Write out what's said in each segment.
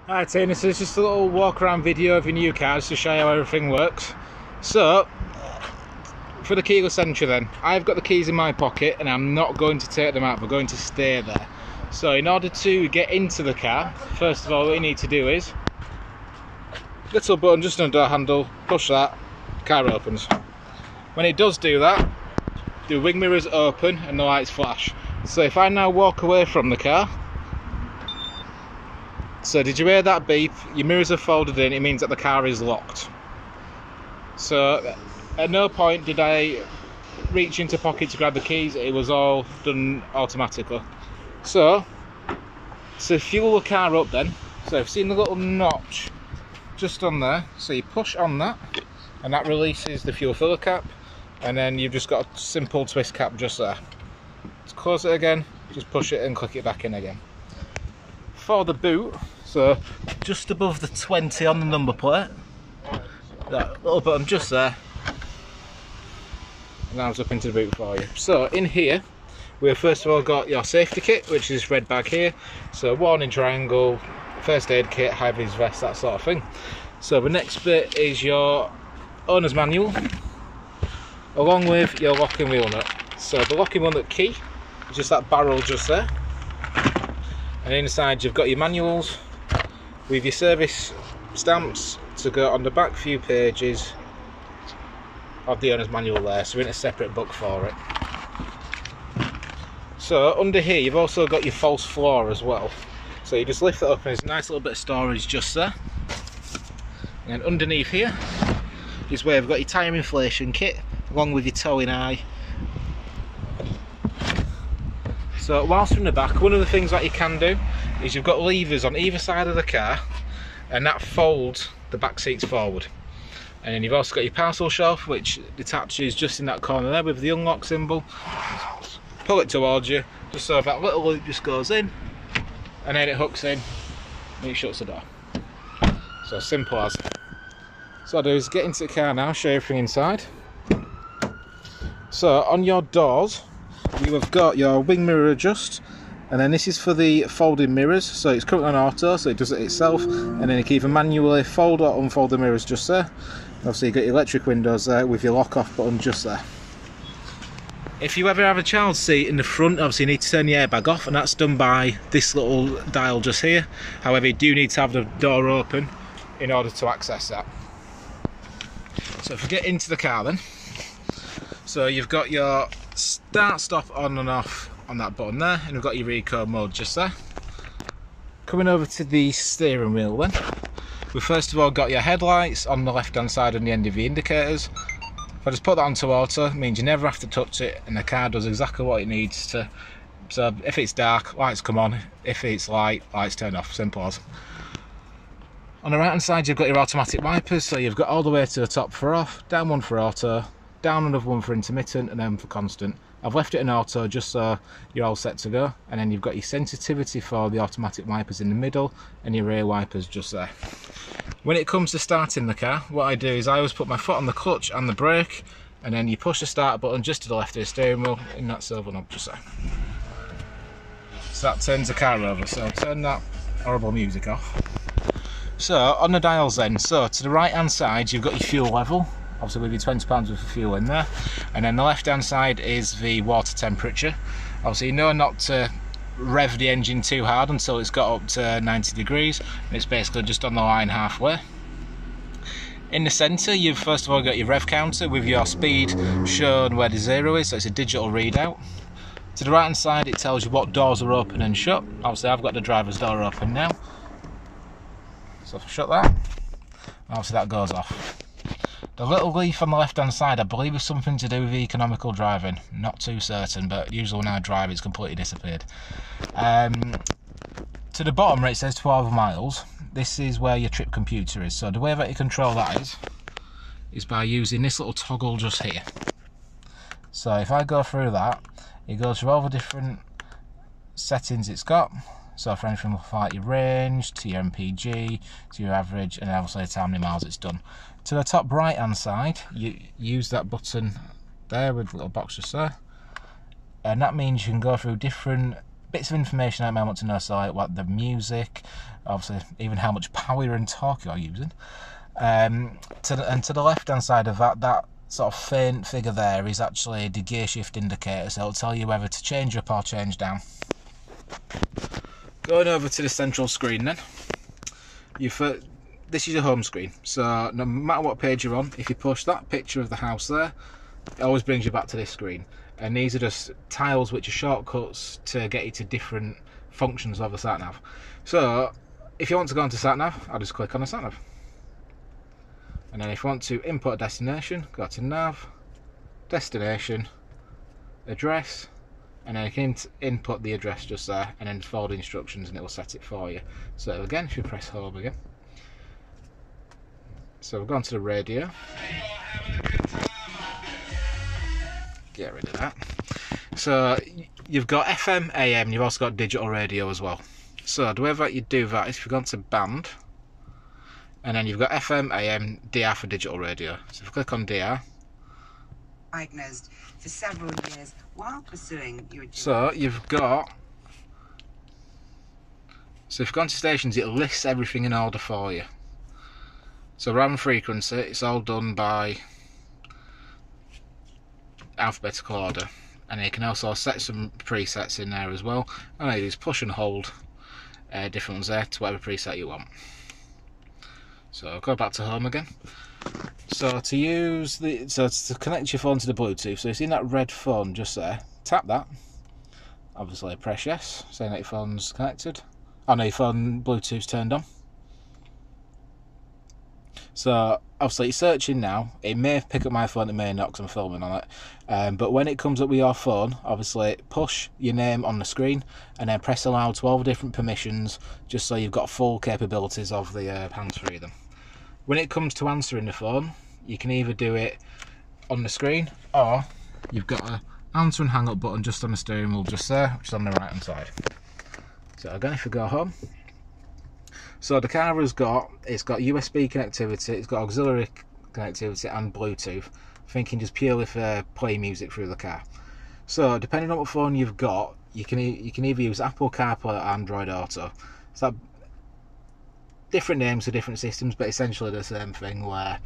Alright, Tina, so it's just a little walk around video of your new car just to show you how everything works. So, for the keyless entry then, I've got the keys in my pocket and I'm not going to take them out, we're going to stay there. So in order to get into the car, first of all what you need to do is, little button just on the door handle, push that, car opens. When it does do that, the wing mirrors open and the lights flash. So if I now walk away from the car, so did you hear that beep? Your mirrors are folded in, it means that the car is locked. So at no point did I reach into pocket to grab the keys, it was all done automatically. So to fuel the car up then, so I've seen the little notch just on there, so you push on that and that releases the fuel filler cap, and then you've just got a simple twist cap just there. To close it again, just push it and click it back in again. For the boot, so just above the 20 on the number plate, that little button just there, and that was up into the boot for you. So in here we've first of all got your safety kit, which is this red bag here, so warning triangle, first aid kit, high vis vest, that sort of thing. So the next bit is your owner's manual along with your locking wheel nut. So the locking wheel nut key is just that barrel just there, and inside you've got your manuals with your service stamps to go on the back few pages of the owner's manual there, so we're in a separate book for it. So under here you've also got your false floor as well, so you just lift that up and there's a nice little bit of storage just there. And underneath here is where you've got your tyre inflation kit along with your towing eye. So whilst from the back, one of the things that you can do is you've got levers on either side of the car and that folds the back seats forward. And then you've also got your parcel shelf which detaches just in that corner there with the unlock symbol. Pull it towards you just so that little loop just goes in and then it hooks in and it shuts the door. So simple as. So what I do is get into the car now, show you everything inside. So on your doors you have got your wing mirror adjust, and then this is for the folding mirrors, so it's currently on auto so it does it itself, and then you can either manually fold or unfold the mirrors just there. Obviously you've got your electric windows there with your lock off button just there. If you ever have a child seat in the front, obviously you need to turn the airbag off, and that's done by this little dial just here. However, you do need to have the door open in order to access that. So if we get into the car then, so you've got your start stop on and off on that button there, and we've got your eco mode just there. Coming over to the steering wheel then, we've first of all got your headlights on the left hand side and the end of the indicators. If I just put that onto auto, it means you never have to touch it and the car does exactly what it needs to. So if it's dark, lights come on, if it's light, lights turn off, simple as. On the right hand side you've got your automatic wipers, so you've got all the way to the top for off, down one for auto, down another one for intermittent, and then for constant. I've left it in auto just so you're all set to go, and then you've got your sensitivity for the automatic wipers in the middle and your rear wipers just there. When it comes to starting the car, what I do is I always put my foot on the clutch and the brake, and then you push the start button just to the left of the steering wheel in that silver knob just there. So that turns the car over, so turn that horrible music off. So on the dials then, so to the right hand side you've got your fuel level, obviously with your £20 worth of fuel in there, and then the left hand side is the water temperature. Obviously you know not to rev the engine too hard until it's got up to 90 degrees, and it's basically just on the line halfway. In the centre you've first of all got your rev counter with your speed shown where the 0 is, so it's a digital readout. To the right hand side it tells you what doors are open and shut. Obviously I've got the driver's door open now, so if I shut that, obviously that goes off. The little leaf on the left hand side I believe is something to do with economical driving, not too certain, but usually when I drive it's completely disappeared. To the bottom where it says 12 miles, this is where your trip computer is, so the way that you control that is by using this little toggle just here. So if I go through that, it goes through all the different settings it's got, so for anything like your range, to your MPG, to your average, and obviously to how many miles it's done. To the top right hand side, you use that button there with the little box just there, and that means you can go through different bits of information I may want to know, so like what the music, obviously even how much power and torque you're using. To the left hand side of that sort of faint figure there is actually the gear shift indicator, so it'll tell you whether to change up or change down. Going over to the central screen then, this is your home screen, so no matter what page you're on, if you push that picture of the house there, it always brings you back to this screen. And these are just tiles which are shortcuts to get you to different functions of the sat-nav. So if you want to go into sat-nav, I'll just click on the sat-nav. And then if you want to input a destination, go to nav, destination, address, and then you can input the address just there, and then follow the instructions and it will set it for you. So again, if you press home again, so we've gone to the radio, get rid of that. So you've got FM, AM, and you've also got digital radio as well. So the way that you do that is if you've gone to band, and then you've got FM, AM, DR for digital radio. So if you click on DR, diagnosed for several years while pursuing your dream. So you've got, so if you've gone to stations, it lists everything in order for you. So rather than frequency, it's all done by alphabetical order, and you can also set some presets in there as well. And I use push and hold different ones there to whatever preset you want. So I'll go back to home again. So to use to connect your phone to the Bluetooth, so you see that red phone just there, tap that, obviously press yes, saying that your phone's connected. Oh no, your phone Bluetooth's turned on. So obviously it's searching now, it may pick up my phone, it may not because I'm filming on it, but when it comes up with your phone, obviously push your name on the screen and then press allow to all the different permissions, just so you've got full capabilities of the hands-free them. When it comes to answering the phone, you can either do it on the screen, or you've got a answer and hang up button just on the steering wheel just there, which is on the right hand side. So again, if we go home, so the car has got, it's got USB connectivity, it's got auxiliary connectivity and Bluetooth, thinking just purely for play music through the car. So depending on what phone you've got, you can either use Apple CarPlay or Android Auto. So different names for different systems, but essentially the same thing, where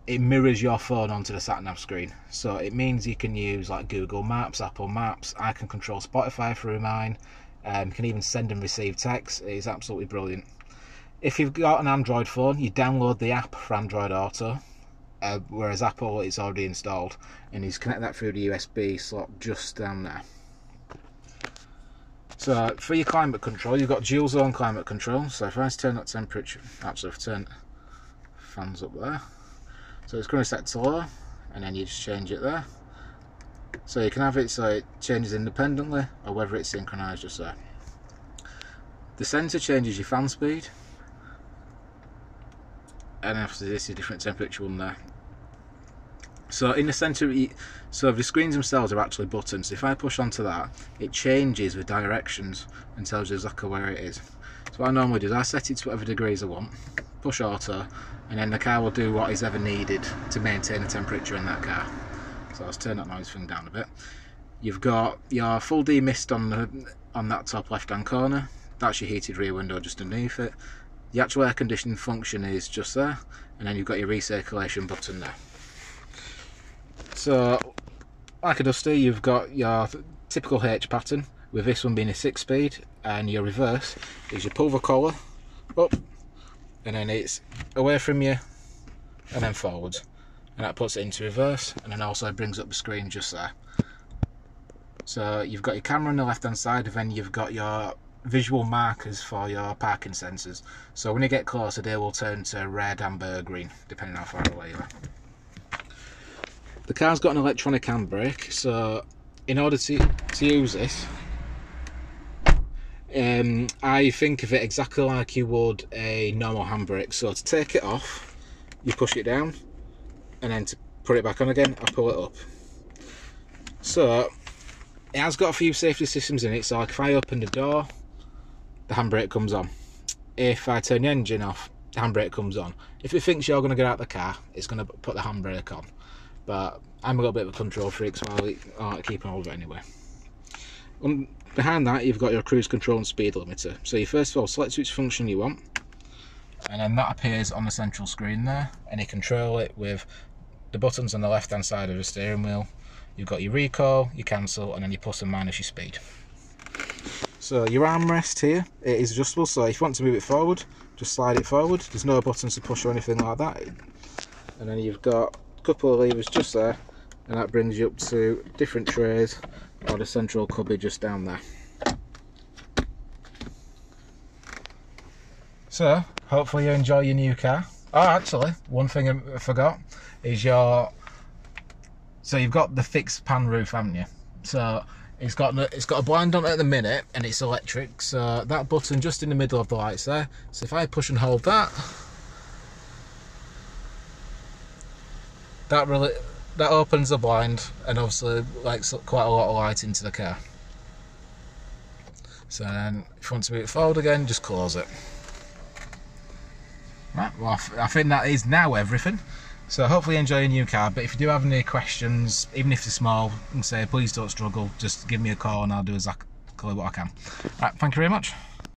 it mirrors your phone onto the sat-nav screen. So it means you can use like Google Maps, Apple Maps, I can control Spotify through mine, can even send and receive text. It's absolutely brilliant. If you've got an Android phone, you download the app for Android Auto, whereas Apple, it's already installed, and you just connect that through the USB slot just down there. So for your climate control, you've got dual zone climate control. So if I turn that temperature, actually if I turn fans up there, so it's going to set to low, and then you just change it there. So you can have it so it changes independently, or whether it's synchronized just there. The sensor changes your fan speed, and after this is a different temperature one there. So in the centre, so the screens themselves are actually buttons. If I push onto that, it changes the directions and tells you exactly where it is. So what I normally do is I set it to whatever degrees I want, push auto, and then the car will do what is ever needed to maintain the temperature in that car. So I'll just turn that noise thing down a bit. You've got your full demist on that top left hand corner. That's your heated rear window just underneath it. The actual air conditioning function is just there, and then you've got your recirculation button there. So like a Dusty, you've got your typical H pattern, with this one being a 6-speed, and your reverse is your pull the collar up, and then it's away from you and then forwards, and that puts it into reverse, and then also brings up the screen just there. So you've got your camera on the left hand side, and then you've got your visual markers for your parking sensors. So when you get closer, they will turn to red, amber, green, depending on how far away you are. The car's got an electronic handbrake, so in order to use this, I think of it exactly like you would a normal handbrake. So to take it off, you push it down, and then to put it back on again, I pull it up. So it has got a few safety systems in it, so like if I open the door, the handbrake comes on. If I turn the engine off, the handbrake comes on. If it thinks you're going to get out of the car, it's going to put the handbrake on. But I'm a little bit of a control freak, so I like keeping hold of it anyway. behind that you've got your cruise control and speed limiter. So you first of all select which function you want, and then that appears on the central screen there, and you control it with the buttons on the left hand side of the steering wheel. You've got your recall, your cancel, and then your plus and minus your speed. So your armrest here, it is adjustable, so if you want to move it forward, just slide it forward. There's no buttons to push or anything like that. And then you've got a couple of levers just there, and that brings you up to different trays or the central cubby just down there. So hopefully you enjoy your new car. Oh, actually, one thing I forgot is so you've got the fixed pan roof, haven't you? So it's got a blind on it at the minute, and it's electric. So that button just in the middle of the lights there. So if I push and hold that, that opens the blind, and obviously lets quite a lot of light into the car. So then, if you want to move it forward again, just close it. Right, well, I think that is now everything. So hopefully you enjoy your new car, but if you do have any questions, even if they're small, and say please don't struggle, just give me a call and I'll do exactly what I can. Right, thank you very much.